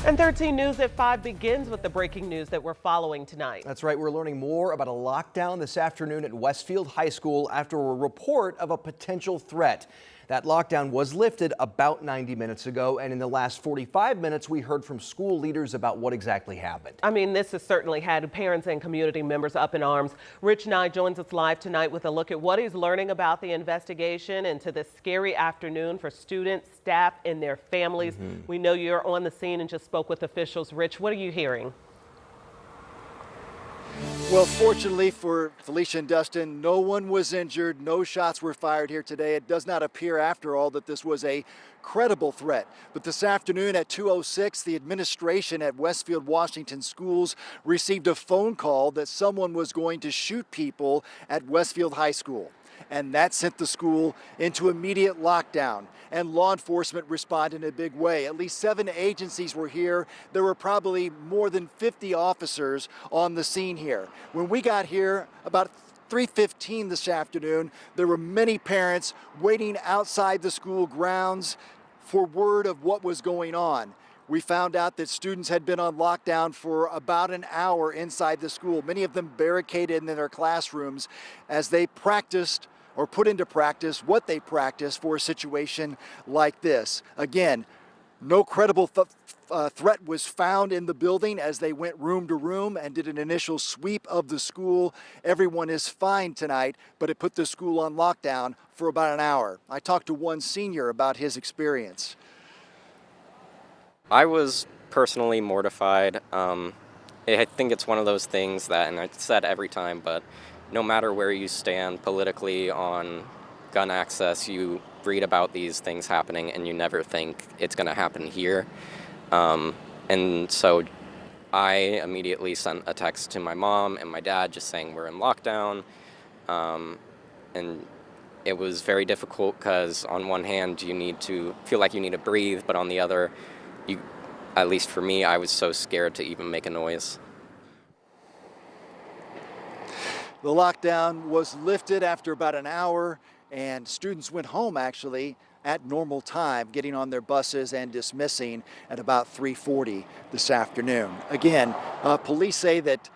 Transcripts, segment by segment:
And 13 News at 5 begins with the breaking news that we're following tonight. That's right. We're learning more about a lockdown this afternoon at Westfield High School after a report of a potential threat. That lockdown was lifted about 90 minutes ago, and in the last 45 minutes, we heard from school leaders about what exactly happened. I mean, this has certainly had parents and community members up in arms. Rich Nye joins us live tonight with a look at what he's learning about the investigation into this scary afternoon for students, staff, and their families. We know you're on the scene and just spoke with officials. Rich, what are you hearing? Well, fortunately for Felicia and Dustin, no one was injured. No shots were fired here today. It does not appear, after all, that this was a credible threat. But this afternoon at 2:06, the administration at Westfield Washington Schools received a phone call that someone was going to shoot people at Westfield High School. And that sent the school into immediate lockdown. And law enforcement responded in a big way. At least 7 agencies were here. There were probably more than 50 officers on the scene here. When we got here about 3:15 this afternoon, there were many parents waiting outside the school grounds for word of what was going on. We found out that students had been on lockdown for about an hour inside the school, many of them barricaded in their classrooms as they practiced or put into practice what they practiced for a situation like this. Again, no credible threat was found in the building as they went room to room and did an initial sweep of the school. Everyone is fine tonight, but it put the school on lockdown for about an hour. I talked to one senior about his experience. I was personally mortified. I think it's one of those things that, and I've said every time, but no matter where you stand politically on gun access, you read about these things happening and you never think it's going to happen here. And so I immediately sent a text to my mom and my dad just saying we're in lockdown. And it was very difficult because on one hand you need to feel like you need to breathe, but on the other, at least for me, I was so scared to even make a noise. The lockdown was lifted after about an hour, and students went home actually at normal time, getting on their buses and dismissing at about 3:40 this afternoon. Again, police say that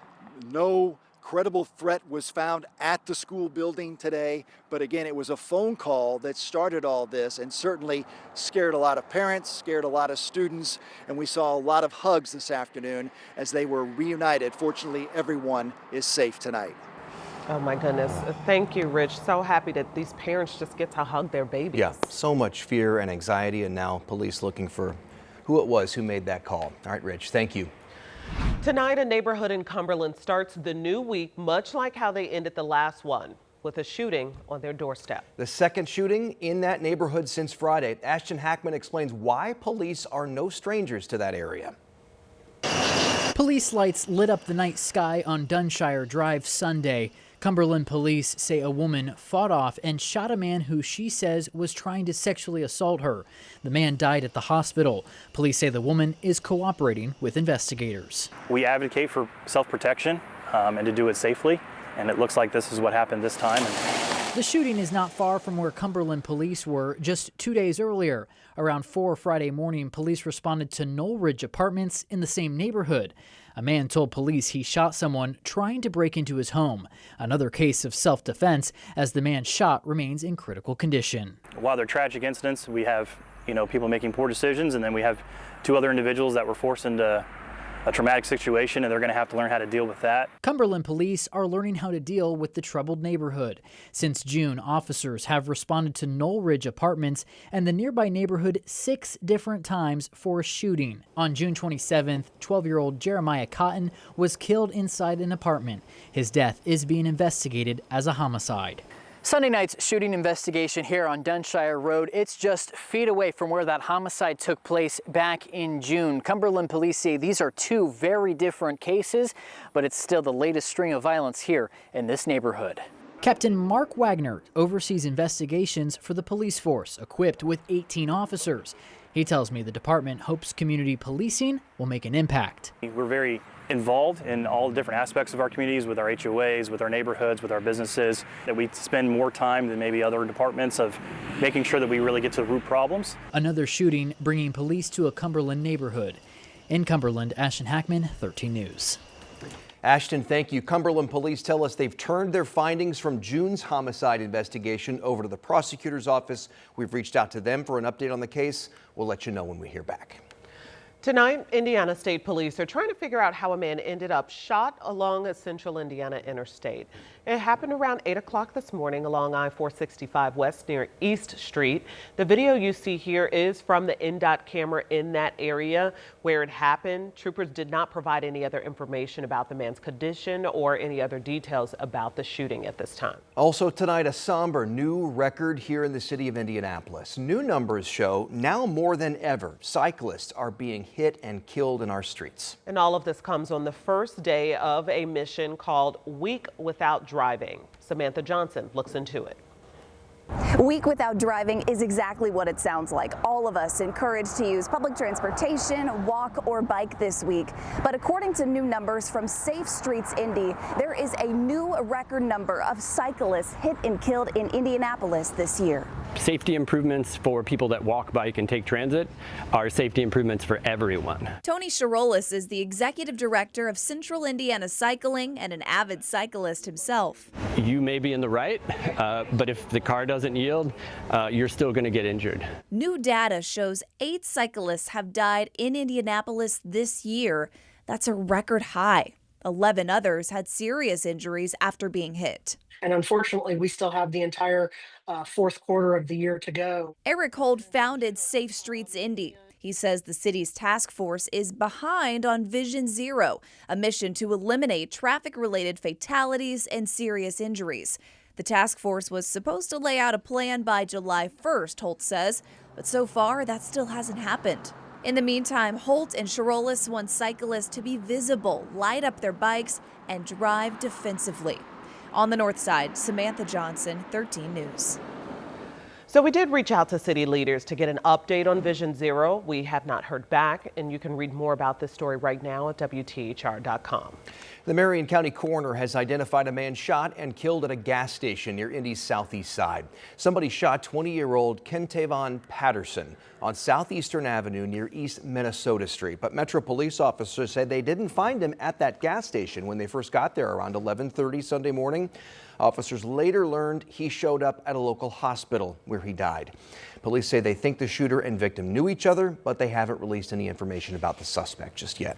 no credible threat was found at the school building today, but again, it was a phone call that started all this and certainly scared a lot of parents, scared a lot of students, and we saw a lot of hugs this afternoon as they were reunited. Fortunately, everyone is safe tonight. Oh my goodness. Thank you, Rich. So happy that these parents just get to hug their babies. Yeah, so much fear and anxiety, and now police looking for who it was who made that call. All right, Rich, thank you. Tonight, a neighborhood in Cumberland starts the new week, much like how they ended the last one, with a shooting on their doorstep. The second shooting in that neighborhood since Friday. Ashton Hackman explains why police are no strangers to that area. Police lights lit up the night sky on Dunshire Drive Sunday. Cumberland police say a woman fought off and shot a man who she says was trying to sexually assault her. The man died at the hospital. Police say the woman is cooperating with investigators. We advocate for self-protection and to do it safely, and it looks like this is what happened this time. The shooting is not far from where Cumberland police were just 2 days earlier. Around 4 Friday morning, police responded to Knoll Ridge Apartments in the same neighborhood. A man told police he shot someone trying to break into his home. Another case of self-defense as the man shot remains in critical condition. While they're tragic incidents, we have people making poor decisions, and then we have 2 other individuals that were forced into a traumatic situation, and they're going to have to learn how to deal with that. Cumberland police are learning how to deal with the troubled neighborhood. Since June, officers have responded to Knoll Ridge Apartments and the nearby neighborhood 6 different times for a shooting. On June 27th, 12-year-old Jeremiah Cotton was killed inside an apartment. His death is being investigated as a homicide. Sunday night's shooting investigation here on Dunshire Road, it's just feet away from where that homicide took place back in June. Cumberland police say these are 2 very different cases, but it's still the latest string of violence here in this neighborhood. Captain Mark Wagner oversees investigations for the police force, equipped with 18 officers. He tells me the department hopes community policing will make an impact. We're very involved in all different aspects of our communities, with our HOAs, with our neighborhoods, with our businesses, that we spend more time than maybe other departments of making sure that we really get to the root problems. Another shooting bringing police to a Cumberland neighborhood. In Cumberland, Ashton Hackman, 13 News. Ashton, thank you. Cumberland police tell us they've turned their findings from June's homicide investigation over to the prosecutor's office. We've reached out to them for an update on the case. We'll let you know when we hear back. Tonight, Indiana State Police are trying to figure out how a man ended up shot along a central Indiana interstate. It happened around 8 o'clock this morning along I-465 West near East Street. The video you see here is from the NDOT camera in that area where it happened. Troopers did not provide any other information about the man's condition or any other details about the shooting at this time. Also tonight, a somber new record here in the city of Indianapolis. New numbers show now more than ever, cyclists are being hit and killed in our streets. And all of this comes on the first day of a mission called Week Without Driving. Samantha Johnson looks into it. Week without driving is exactly what it sounds like. All of us encouraged to use public transportation, walk, or bike this week. But according to new numbers from Safe Streets Indy, there is a new record number of cyclists hit and killed in Indianapolis this year. Safety improvements for people that walk, bike, and take transit are safety improvements for everyone. Tony Shirolis is the executive director of Central Indiana Cycling and an avid cyclist himself. You may be in the right, but if the car doesn't yield, you're still going to get injured. New data shows 8 cyclists have died in Indianapolis this year. That's a record high. 11 others had serious injuries after being hit. And unfortunately, we still have the entire fourth quarter of the year to go. Eric Holt founded Safe Streets Indy. He says the city's task force is behind on Vision Zero, a mission to eliminate traffic-related fatalities and serious injuries. The task force was supposed to lay out a plan by July 1st, Holt says, but so far that still hasn't happened. In the meantime, Holt and Shirolis want cyclists to be visible, light up their bikes, and drive defensively. On the north side, Samantha Johnson, 13 News. So we did reach out to city leaders to get an update on Vision Zero. We have not heard back, and you can read more about this story right now at WTHR.com. The Marion County coroner has identified a man shot and killed at a gas station near Indy's southeast side. Somebody shot 20-year-old Kentavon Patterson on Southeastern Avenue near East Minnesota Street. But Metro police officers said they didn't find him at that gas station when they first got there around 11:30 Sunday morning. Officers later learned he showed up at a local hospital where he died. Police say they think the shooter and victim knew each other, but they haven't released any information about the suspect just yet.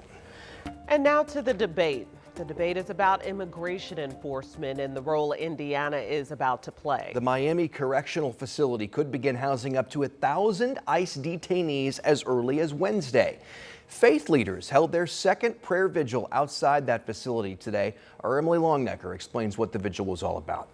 And now to the debate. The debate is about immigration enforcement and the role Indiana is about to play. The Miami Correctional Facility could begin housing up to 1,000 ICE detainees as early as Wednesday. Faith leaders held their second prayer vigil outside that facility today. Our Emily Longnecker explains what the vigil was all about.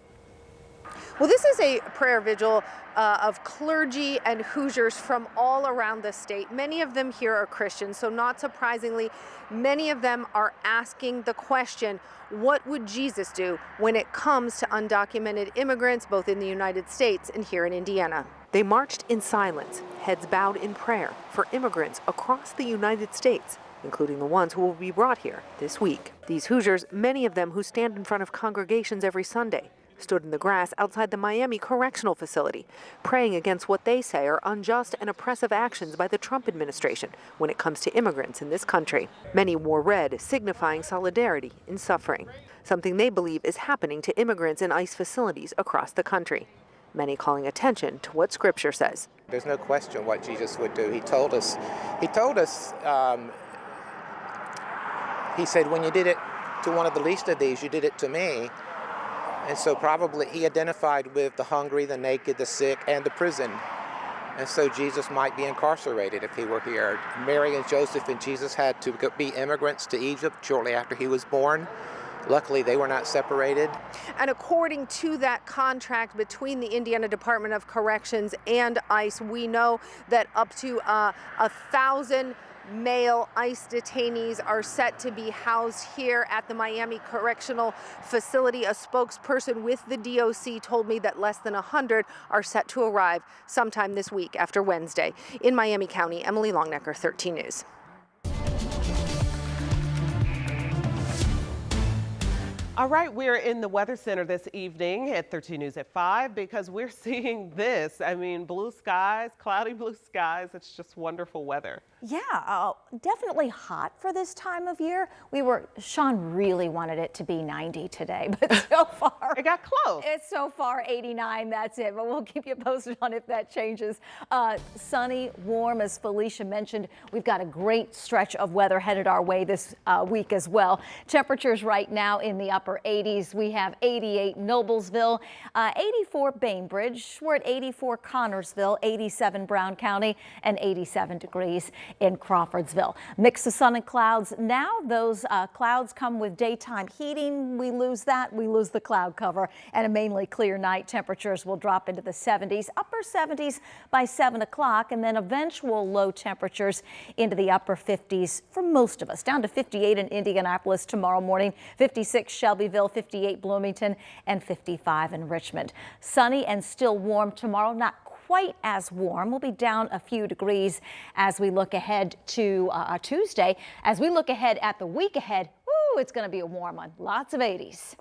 Well, this is a prayer vigil of clergy and Hoosiers from all around the state. Many of them here are Christians, so not surprisingly, many of them are asking the question, what would Jesus do when it comes to undocumented immigrants, both in the United States and here in Indiana? They marched in silence, heads bowed in prayer for immigrants across the United States, including the ones who will be brought here this week. These Hoosiers, many of them who stand in front of congregations every Sunday, stood in the grass outside the Miami Correctional Facility, praying against what they say are unjust and oppressive actions by the Trump administration when it comes to immigrants in this country. Many wore red, signifying solidarity in suffering, something they believe is happening to immigrants in ICE facilities across the country. Many calling attention to what Scripture says. There's no question what Jesus would do. He told us, he said, when you did it to one of the least of these, you did it to me. And so probably he identified with the hungry, the naked, the sick, and the prison. And so Jesus might be incarcerated if he were here. Mary and Joseph and Jesus had to be immigrants to Egypt shortly after he was born. Luckily, they were not separated. And according to that contract between the Indiana Department of Corrections and ICE, we know that up to 1,000 male ICE detainees are set to be housed here at the Miami Correctional Facility. A spokesperson with the DOC told me that less than 100 are set to arrive sometime this week after Wednesday. In Miami County, Emily Longnecker, 13 News. All right, we're in the Weather Center this evening at 13 News at 5 because we're seeing this. I mean, blue skies, cloudy blue skies. It's just wonderful weather. Yeah, definitely hot for this time of year. Sean really wanted it to be 90 today, but so far it got close. It's so far 89, that's it, but we'll keep you posted on if that changes. Sunny, warm, as Felicia mentioned. We've got a great stretch of weather headed our way this week as well. Temperatures right now in the upper 80s. We have 88 Noblesville, 84 Bainbridge. We're at 84 Connorsville, 87 Brown County, and 87 degrees in Crawfordsville. Mix of sun and clouds. Now those clouds come with daytime heating. We lose that. We lose the cloud cover, and a mainly clear night. Temperatures will drop into the 70s, upper 70s by 7 o'clock, and then eventual low temperatures into the upper 50s for most of us, down to 58 in Indianapolis tomorrow morning, 56 Shelbyville, 58 Bloomington, and 55 in Richmond. Sunny and still warm tomorrow, not quite as warm. We'll be down a few degrees as we look ahead to Tuesday. As we look ahead at the week ahead, woo, it's going to be a warm one. Lots of 80s.